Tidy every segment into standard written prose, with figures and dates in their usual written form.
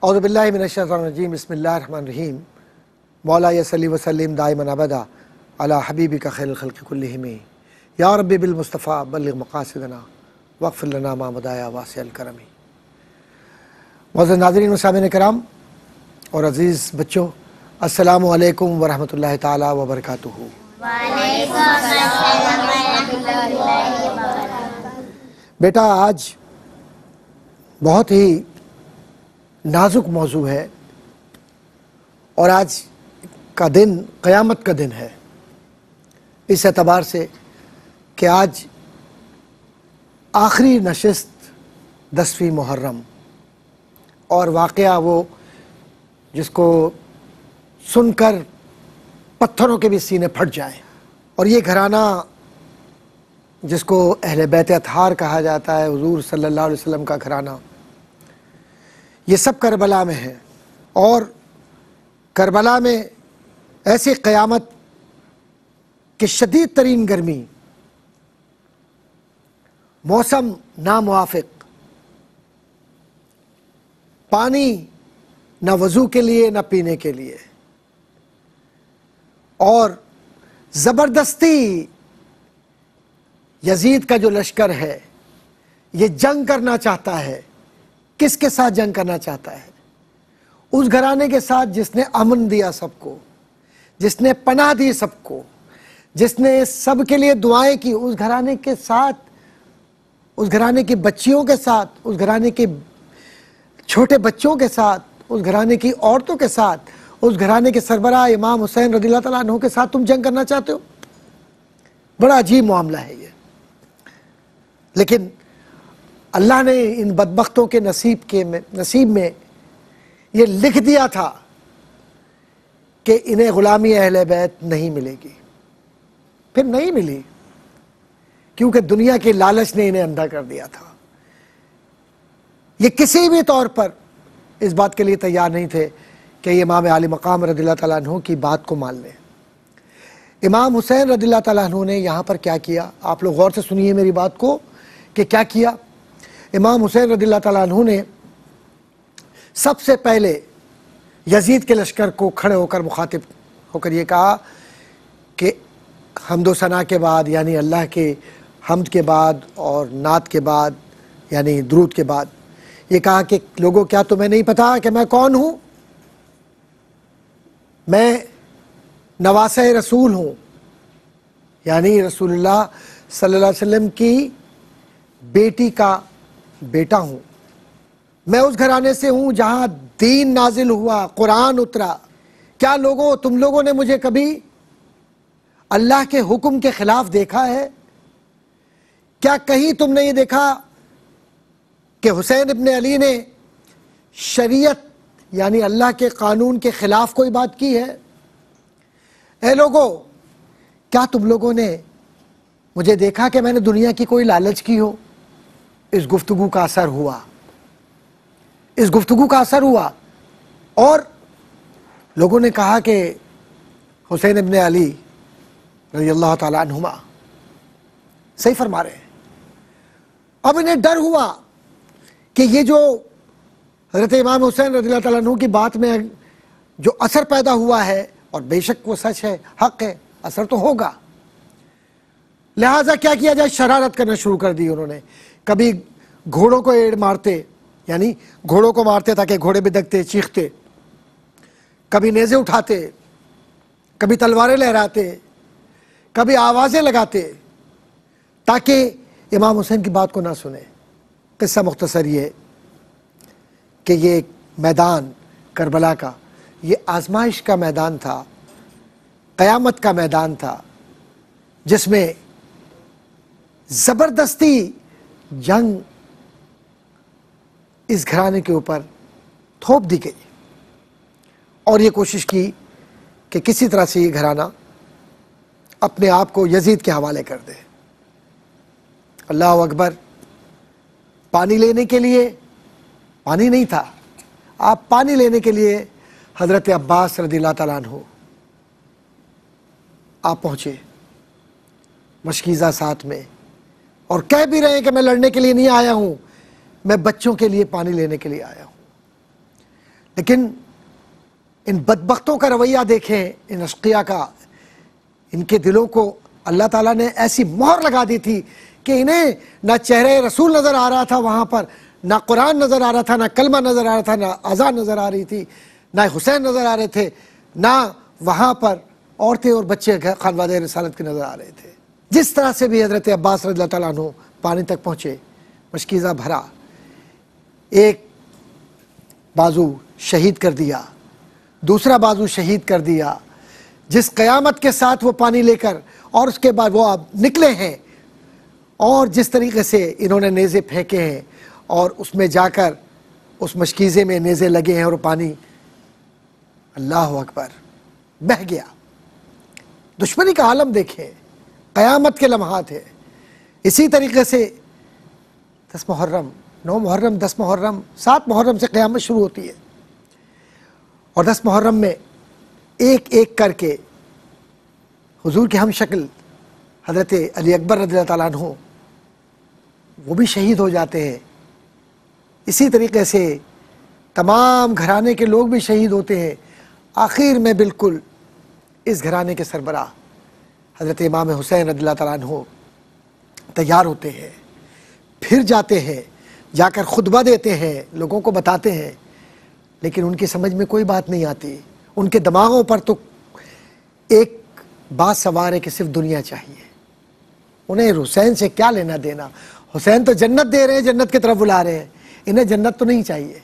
اعوذ باللہ من الشیطان الرجیم بسم اللہ الرحمن الرحیم مولا صلی وسلم دائما ابدا علی حبیبک خیر الخلق کلہم یا رب بالمصطفیٰ بلغ مقاصدنا واغفر لنا ما مضی واسع الکرم۔ معزز ناظرین و سامعین کرام اور عزیز بچوں، السلام علیکم ورحمۃ اللہ تعالی وبرکاتہ۔ وعلیکم السلام ورحمۃ اللہ وبرکاتہ۔ بیٹا آج بہت ہی نازک موضوع ہے اور آج کا دن قیامت کا دن ہے، اس اعتبار سے کہ آج آخری نشست 10ویں محرم، اور واقعہ وہ جس کو سن کر پتھروں کے بھی سینے پھٹ جائیں۔ اور یہ گھرانہ جس کو اہل بیت اطہار کہا جاتا ہے، حضور صلی اللہ علیہ وسلم کا گھرانہ، یہ سب کربلا میں ہے۔ اور کربلا میں ایسی قیامت کہ شدید ترین گرمی، موسم ناموافق، پانی نہ وضو کے لیے نہ پینے کے لیے، اور زبردستی یزید کا جو لشکر ہے یہ جنگ کرنا چاہتا ہے۔ کس کے ساتھ جنگ کرنا چاہتا ہے؟ اس گھرانے کے ساتھ جس نے امن دیا سب کو، جس نے پناہ دی سب کو، جس نے سب کے لیے دعائیں کی، اس گھرانے کے ساتھ، اس گھرانے کی بچیوں کے ساتھ، اس گھرانے کے چھوٹے بچوں کے ساتھ، اس گھرانے کی عورتوں کے ساتھ، اس گھرانے کے سربراہ امام حسین رضی اللہ تعالیٰ عنہ کے ساتھ تم جنگ کرنا چاہتے ہو؟ بڑا عجیب معاملہ ہے یہ۔ لیکن اللہ نے ان بدبختوں کے نصیب میں یہ لکھ دیا تھا کہ انہیں غلامی اہل بیت نہیں ملے گی۔ پھر نہیں ملی، کیونکہ دنیا کے لالچ نے انہیں اندھا کر دیا تھا۔ یہ کسی بھی طور پر اس بات کے لیے تیار نہیں تھے کہ یہ امام عالی مقام رضی اللہ تعالیٰ عنہ کی بات کو مان لیں۔ امام حسین رضی اللہ تعالیٰ عنہ نے یہاں پر کیا کیا، آپ لوگ غور سے سنیے میری بات کو کہ کیا کیا۔ امام حسین رضی اللہ تعالیٰ عنہ نے سب سے پہلے یزید کے لشکر کو کھڑے ہو کر مخاطب ہو کر یہ کہا کہ حمد و ثنا کے بعد، یعنی اللہ کے حمد کے بعد اور نعت کے بعد، یعنی درود کے بعد، یہ کہا کہ لوگوں کیا تمہیں نہیں پتا کہ میں کون ہوں؟ میں نواسہ رسول ہوں، یعنی رسول اللہ صلی اللہ علیہ وسلم کی بیٹی کا بیٹا ہوں۔ میں اس گھرانے سے ہوں جہاں دین نازل ہوا، قرآن اترا۔ کیا لوگوں، تم لوگوں نے مجھے کبھی اللہ کے حکم کے خلاف دیکھا ہے؟ کیا کہیں تم نے یہ دیکھا کہ حسین ابن علی نے شریعت یعنی اللہ کے قانون کے خلاف کوئی بات کی ہے؟ اے لوگوں، کیا تم لوگوں نے مجھے دیکھا کہ میں نے دنیا کی کوئی لالچ کی ہو؟ اس گفتگو کا اثر ہوا، اس گفتگو کا اثر ہوا، اور لوگوں نے کہا کہ حسین ابن علی رضی اللہ تعالیٰ عنہما صحیح فرما رہے ہیں۔ اب انہیں ڈر ہوا کہ یہ جو حضرت امام حسین رضی اللہ تعالیٰ عنہ کی بات میں جو اثر پیدا ہوا ہے، اور بے شک وہ سچ ہے، حق ہے، اثر تو ہوگا، لہٰذا کیا کیا جائے، شرارت کرنا شروع کر دی انہوں نے۔ کبھی گھوڑوں کو ایڑ مارتے، یعنی گھوڑوں کو مارتے تاکہ گھوڑے بدکتے چیختے، کبھی نیزے اٹھاتے، کبھی تلواریں لہراتے، کبھی آوازیں لگاتے تاکہ امام حسین کی بات کو نہ سنے۔ قصہ مختصر یہ کہ یہ میدان کربلا کا یہ آزمائش کا میدان تھا، قیامت کا میدان تھا، جس میں زبردستی جنگ اس گھرانے کے اوپر تھوپ دی گئی، اور یہ کوشش کی کہ کسی طرح سے یہ گھرانہ اپنے آپ کو یزید کے حوالے کر دے۔ اللہ اکبر۔ پانی لینے کے لیے پانی نہیں تھا، آپ پانی لینے کے لیے حضرت عباس رضی اللہ تعالیٰ عنہ آپ پہنچے مشکیزہ ساتھ میں، اور کہہ بھی رہے ہیں کہ میں لڑنے کے لیے نہیں آیا ہوں، میں بچوں کے لیے پانی لینے کے لیے آیا ہوں۔ لیکن ان بدبختوں کا رویہ دیکھیں، ان اشقیاء کا، ان کے دلوں کو اللہ تعالیٰ نے ایسی مہر لگا دی تھی کہ انہیں نہ چہرے رسول نظر آ رہا تھا وہاں پر، نہ قرآن نظر آ رہا تھا، نہ کلمہ نظر آ رہا تھا، نہ اذان نظر آ رہی تھی، نہ حسین نظر آ رہے تھے، نہ وہاں پر عورتیں اور بچے خانوادہ رسالت کے نظر آ رہے تھے۔ جس طرح سے بھی حضرت عباس رضی اللہ تعالیٰ عنہ پانی تک پہنچے، مشکیزہ بھرا، ایک بازو شہید کر دیا، دوسرا بازو شہید کر دیا، جس قیامت کے ساتھ وہ پانی لے کر اور اس کے بعد وہ اب نکلے ہیں، اور جس طریقے سے انہوں نے نیزے پھینکے ہیں اور اس میں جا کر اس مشکیزے میں نیزے لگے ہیں اور پانی اللہ اکبر بہہ گیا۔ دشمنی کا عالم دیکھیں، قیامت کے لمحات ہے۔ اسی طریقے سے 10 محرم، 9 محرم، 10 محرم، 7 محرم سے قیامت شروع ہوتی ہے، اور 10 محرم میں ایک ایک کر کے حضور کے ہم شکل حضرت علی اکبر رضی اللہ تعالیٰ عنہ وہ بھی شہید ہو جاتے ہیں۔ اسی طریقے سے تمام گھرانے کے لوگ بھی شہید ہوتے ہیں۔ آخر میں بالکل اس گھرانے کے سربراہ حضرت امام حسین رضی اللہ تعالیٰ عنہ تیار ہوتے ہیں، پھر جاتے ہیں، جا کر خطبہ دیتے ہیں، لوگوں کو بتاتے ہیں، لیکن ان کی سمجھ میں کوئی بات نہیں آتی۔ ان کے دماغوں پر تو ایک بات سوار ہے کہ صرف دنیا چاہیے۔ انہیں حسین سے کیا لینا دینا؟ حسین تو جنت دے رہے ہیں، جنت کی طرف بلا رہے ہیں، انہیں جنت تو نہیں چاہیے،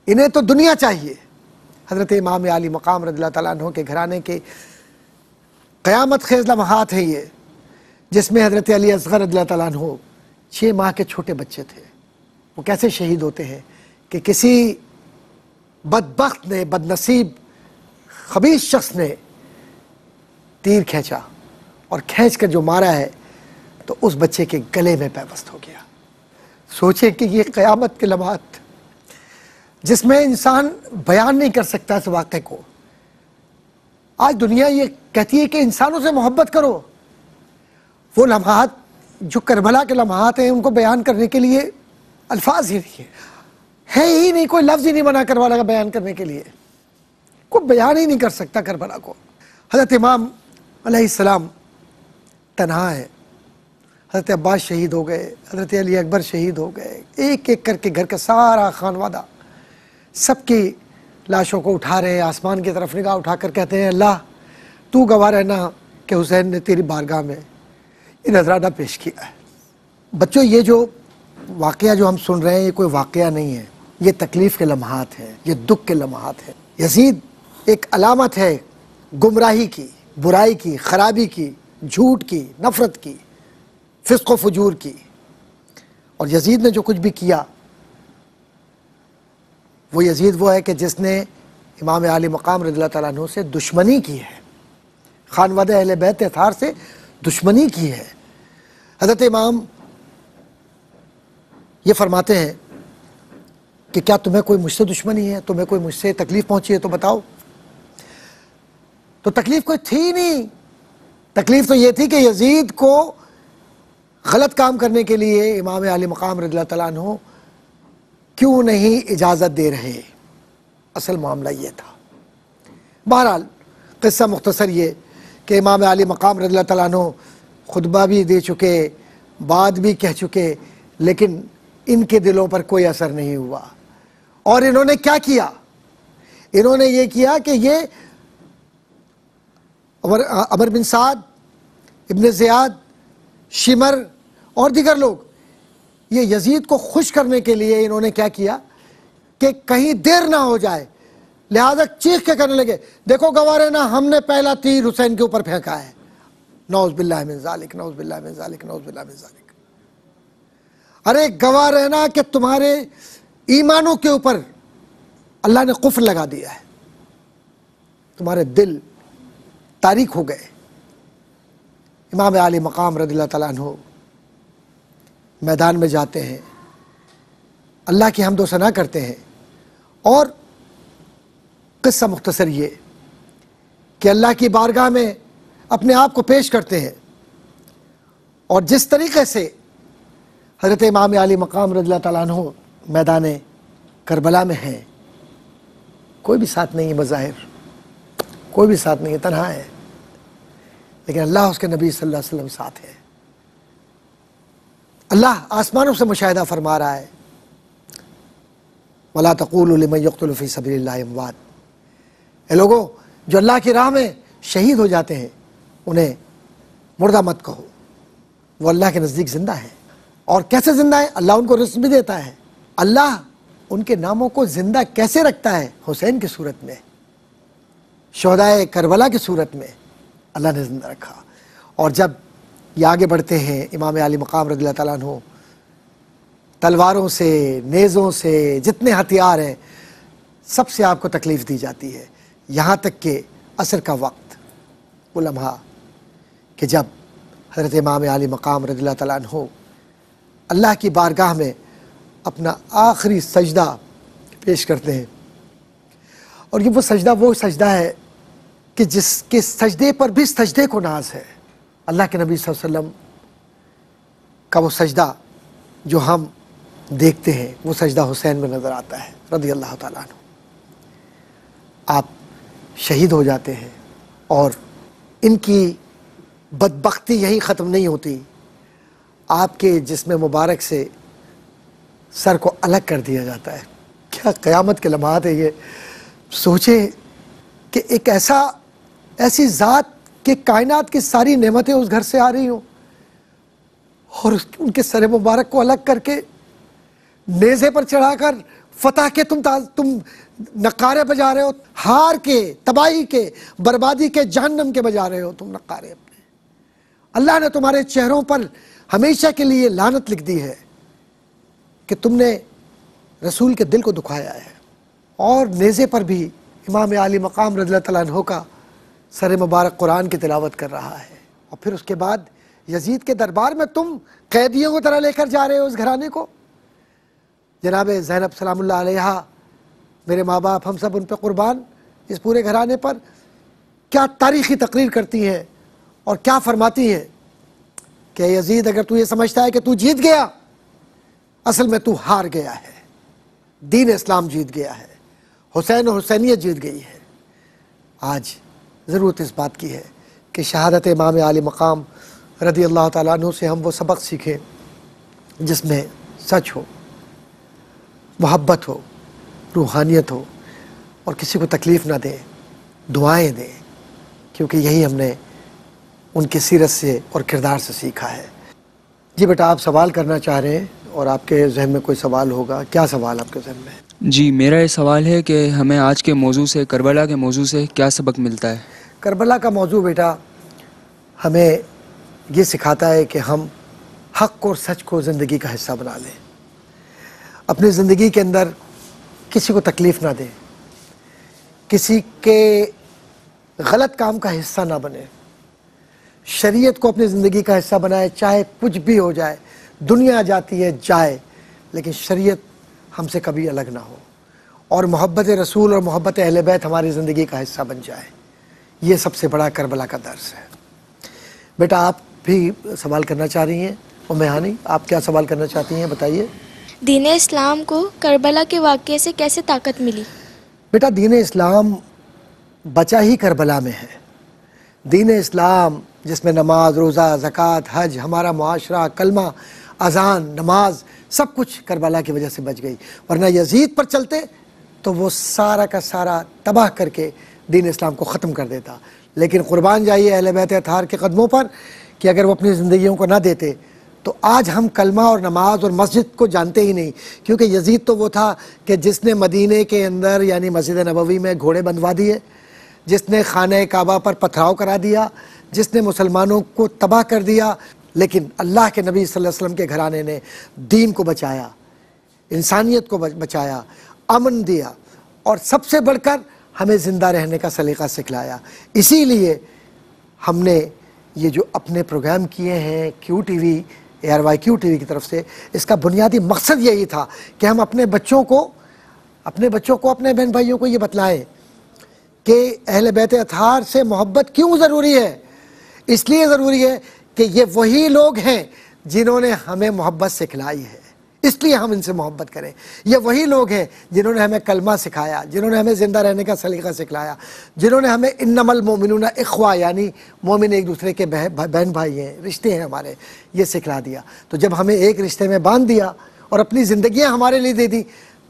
انہیں تو دنیا چاہیے۔ حضرت امام علی مقام رضی اللہ تعالیٰ عنہ کے گھرانے کے قیامت خیز لمحات ہیں یہ، جس میں حضرت علی اصغر رضی اللہ تعالیٰ عنہ 6 ماہ کے چھوٹے بچے تھے۔ وہ کیسے شہید ہوتے ہیں کہ کسی بدبخت نے، بد نصیب خبیث شخص نے تیر کھینچا، اور کھینچ کر جو مارا ہے تو اس بچے کے گلے میں پیوست ہو گیا۔ سوچیں کہ یہ قیامت کے لمحات جس میں انسان بیان نہیں کر سکتا اس واقعے کو۔ آج دنیا یہ کہتی ہے کہ انسانوں سے محبت کرو، وہ لمحات جو کربلا کے لمحات ہیں ان کو بیان کرنے کے لیے الفاظ ہی نہیں ہے ہی نہیں، کوئی لفظ ہی نہیں بنا کربلا کا بیان کرنے کے لیے، کوئی بیان ہی نہیں کر سکتا کربلا کو۔ حضرت امام علیہ السلام تنہا ہے، حضرت عباس شہید ہو گئے، حضرت علی اکبر شہید ہو گئے، ایک ایک کر کے گھر کا سارا خانوادہ سب کی لاشوں کو اٹھا رہے ہیں، آسمان کی طرف نگاہ اٹھا کر کہتے ہیں اللہ تو گواہ رہنا کہ حسین نے تیری بارگاہ میں یہ نذرانہ پیش کیا ہے۔ بچوں، یہ جو واقعہ جو ہم سن رہے ہیں یہ کوئی واقعہ نہیں ہے، یہ تکلیف کے لمحات ہیں، یہ دکھ کے لمحات ہیں۔ یزید ایک علامت ہے گمراہی کی، برائی کی، خرابی کی، جھوٹ کی، نفرت کی، فسق و فجور کی، اور یزید نے جو کچھ بھی کیا وہ یزید وہ ہے کہ جس نے امام علی مقام رضی اللہ تعالیٰ عنہ سے دشمنی کی ہے، خانوادہ اہل بیت اطہار سے دشمنی کی ہے۔ حضرت امام یہ فرماتے ہیں کہ کیا تمہیں کوئی مجھ سے دشمنی ہے، تمہیں کوئی مجھ سے تکلیف پہنچی ہے تو بتاؤ۔ تو تکلیف کوئی تھی نہیں، تکلیف تو یہ تھی کہ یزید کو غلط کام کرنے کے لیے امام علی مقام رضی اللہ تعالیٰ عنہ کیوں نہیں اجازت دے رہے، اصل معاملہ یہ تھا۔ بہرحال قصہ مختصر یہ کہ امام علی مقام رضی اللہ تعالیٰ عنہ خطبہ بھی دے چکے، بات بھی کہہ چکے، لیکن ان کے دلوں پر کوئی اثر نہیں ہوا۔ اور انہوں نے کیا کیا؟ انہوں نے یہ کیا کہ یہ عمر بن سعد، ابن زیاد، شمر اور دیگر لوگ یہ یزید کو خوش کرنے کے لیے انہوں نے کیا کیا کہ کہیں دیر نہ ہو جائے، لہذا چیخ کے کہنے لگے دیکھو گواہ رہنا ہم نے پہلا تیر حسین کے اوپر پھینکا ہے، نعوذ باللہ من ذالک، نعوذ باللہ من ذالک، نعوذ باللہ من ذالک۔ ارے گواہ رہنا کہ تمہارے ایمانوں کے اوپر اللہ نے قفل لگا دیا ہے، تمہارے دل تاریک ہو گئے۔ امام علی مقام رضی اللہ تعالیٰ عنہ میدان میں جاتے ہیں، اللہ کی حمد و ثنا کرتے ہیں، اور قصہ مختصر یہ کہ اللہ کی بارگاہ میں اپنے آپ کو پیش کرتے ہیں، اور جس طریقے سے حضرت امام علی مقام رضی اللہ تعالیٰ عنہ میدان کربلا میں ہیں، کوئی بھی ساتھ نہیں ہے بظاہر، کوئی بھی ساتھ نہیں ہے، تنہا ہے، لیکن اللہ اس کے نبی صلی اللہ علیہ وسلم ساتھ ہے۔ اللہ آسمانوں سے مشاہدہ فرما رہا ہے، وَلَا تَقُولُوا لِمَن يُقْتَلُ فِي سَبِيلِ اللَّهِ أَمْوَاتٌ، اے لوگوں جو اللہ کی راہ میں شہید ہو جاتے ہیں انہیں مردہ مت کہو، وہ اللہ کے نزدیک زندہ ہیں۔ اور کیسے زندہ ہے؟ اللہ ان کو رزق بھی دیتا ہے۔ اللہ ان کے ناموں کو زندہ کیسے رکھتا ہے؟ حسین کی صورت میں، شہدائے کربلا کی صورت میں اللہ نے زندہ رکھا۔ اور جب یہ آگے بڑھتے ہیں امام علی مقام رضی اللہ تعالیٰ عنہ، تلواروں سے، نیزوں سے، جتنے ہتھیار ہیں سب سے آپ کو تکلیف دی جاتی ہے، یہاں تک کہ عصر کا وقت، وہ لمحہ کہ جب حضرت امام علی مقام رضی اللہ تعالیٰ عنہ اللہ کی بارگاہ میں اپنا آخری سجدہ پیش کرتے ہیں، اور یہ وہ سجدہ ہے کہ جس کے سجدے پر بھی سجدے کو ناز ہے۔ اللہ کے نبی صلی اللہ علیہ وسلم کا وہ سجدہ جو ہم دیکھتے ہیں، وہ سجدہ حسین میں نظر آتا ہے رضی اللہ تعالیٰ عنہ۔ آپ شہید ہو جاتے ہیں اور ان کی بدبختی یہی ختم نہیں ہوتی، آپ کے جسم مبارک سے سر کو الگ کر دیا جاتا ہے۔ کیا قیامت کے لمحات ہے یہ! سوچیں کہ ایک ایسی ذات کہ کائنات کی ساری نعمتیں اس گھر سے آ رہی ہوں، اور ان کے سر مبارک کو الگ کر کے نیزے پر چڑھا کر فتح کے تم نقارے بجا رہے ہو، ہار کے، تباہی کے، بربادی کے، جہنم کے بجا رہے ہو تم نقارے اپنے۔ اللہ نے تمہارے چہروں پر ہمیشہ کے لیے لعنت لکھ دی ہے کہ تم نے رسول کے دل کو دکھایا ہے۔ اور نیزے پر بھی امام علی مقام رضی اللہ تعالیٰ عنہ کا سر مبارک قرآن کی تلاوت کر رہا ہے، اور پھر اس کے بعد یزید کے دربار میں تم قیدیوں کی طرح لے کر جا رہے ہو اس گھرانے کو۔ جناب زینب سلام اللہ علیہا، میرے ماں باپ ہم سب ان پہ قربان، اس پورے گھرانے پر کیا تاریخی تقریر کرتی ہیں اور کیا فرماتی ہیں کہ یزید اگر تو یہ سمجھتا ہے کہ تو جیت گیا، اصل میں تو ہار گیا ہے، دین اسلام جیت گیا ہے، حسین و حسینیت جیت گئی ہے۔ آج ضرورت اس بات کی ہے کہ شہادت امام علی مقام رضی اللہ تعالیٰ عنہ سے ہم وہ سبق سیکھیں جس میں سچ ہو، محبت ہو، روحانیت ہو، اور کسی کو تکلیف نہ دیں، دعائیں دیں، کیونکہ یہی ہم نے ان کی سیرت سے اور کردار سے سیکھا ہے۔ جی بیٹا، آپ سوال کرنا چاہ رہے ہیں اور آپ کے ذہن میں کوئی سوال ہوگا، کیا سوال آپ کے ذہن میں ہے؟ جی، میرا یہ سوال ہے کہ ہمیں آج کے موضوع سے، کربلا کے موضوع سے کیا سبق ملتا ہے؟ کربلا کا موضوع بیٹا ہمیں یہ سکھاتا ہے کہ ہم حق اور سچ کو زندگی کا حصہ بنا لیں، اپنی زندگی کے اندر کسی کو تکلیف نہ دیں، کسی کے غلط کام کا حصہ نہ بنے، شریعت کو اپنی زندگی کا حصہ بنائے، چاہے کچھ بھی ہو جائے، دنیا جاتی ہے جائے، لیکن شریعت ہم سے کبھی الگ نہ ہو، اور محبت رسول اور محبت اہل بیت ہماری زندگی کا حصہ بن جائے۔ یہ سب سے بڑا کربلا کا درس ہے۔ بیٹا، آپ بھی سوال کرنا چاہ رہی ہیں؟ ام ہانی، آپ کیا سوال کرنا چاہتی ہیں؟ بتائیے۔ دین اسلام کو کربلا کے واقعے سے کیسے طاقت ملی؟ بیٹا، دین اسلام بچا ہی کربلا میں ہے۔ دین اسلام جس میں نماز، روزہ، زکوٰۃ، حج، ہمارا معاشرہ، کلمہ، اذان، نماز، سب کچھ کربلا کی وجہ سے بچ گئی، ورنہ یزید پر چلتے تو وہ سارا کا سارا تباہ کر کے دین اسلام کو ختم کر دیتا۔ لیکن قربان جائیے اہل بیت اطہار کے قدموں پر کہ اگر وہ اپنی زندگیوں کو نہ دیتے تو آج ہم کلمہ اور نماز اور مسجد کو جانتے ہی نہیں، کیونکہ یزید تو وہ تھا کہ جس نے مدینے کے اندر یعنی مسجد نبوی میں گھوڑے بندھوا دیے، جس نے خانہ کعبہ پر پتھراؤ کرا دیا، جس نے مسلمانوں کو تباہ کر دیا۔ لیکن اللہ کے نبی صلی اللہ علیہ وسلم کے گھرانے نے دین کو بچایا، انسانیت کو بچایا، امن دیا، اور سب سے بڑھ کر ہمیں زندہ رہنے کا سلیقہ سکھلایا۔ اسی لیے ہم نے یہ جو اپنے پروگرام کیے ہیں Q T V, ARY T V کی طرف سے، اس کا بنیادی مقصد یہی تھا کہ ہم اپنے بچوں کو، اپنے بہن بھائیوں کو یہ بتلائیں کہ اہل بیت اطہار سے محبت کیوں ضروری ہے۔ اس لیے ضروری ہے کہ یہ وہی لوگ ہیں جنہوں نے ہمیں محبت سکھلائی ہے، اس لیے ہم ان سے محبت کریں۔ یہ وہی لوگ ہیں جنہوں نے ہمیں کلمہ سکھایا، جنہوں نے ہمیں زندہ رہنے کا سلیقہ سکھلایا، جنہوں نے ہمیں انما المؤمنون اخوہ یعنی مومن ایک دوسرے کے بہن بھائی ہیں، رشتے ہیں ہمارے، یہ سکھلا دیا۔ تو جب ہمیں ایک رشتے میں باندھ دیا اور اپنی زندگیاں ہمارے لیے دے دی،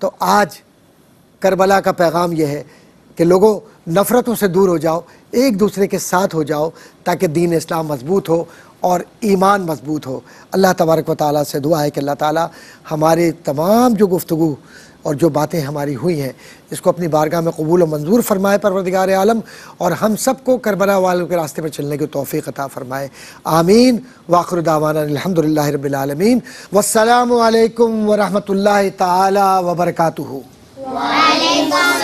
تو آج کربلا کا پیغام یہ ہے کہ لوگوں نفرتوں سے دور ہو جاؤ، ایک دوسرے کے ساتھ ہو جاؤ، تاکہ دین اسلام مضبوط ہو اور ایمان مضبوط ہو۔ اللہ تبارک و تعالیٰ سے دعا ہے کہ اللہ تعالیٰ ہمارے تمام جو گفتگو اور جو باتیں ہماری ہوئی ہیں اس کو اپنی بارگاہ میں قبول و منظور فرمائے پروردگار عالم، اور ہم سب کو کربلا والوں کے راستے پر چلنے کی توفیق عطا فرمائے، آمین۔ وآخر دعوانا الحمدللہ رب العالمین، والسلام علیکم ورحمۃ اللہ تعالی وبرکاتہ۔ وعلیکم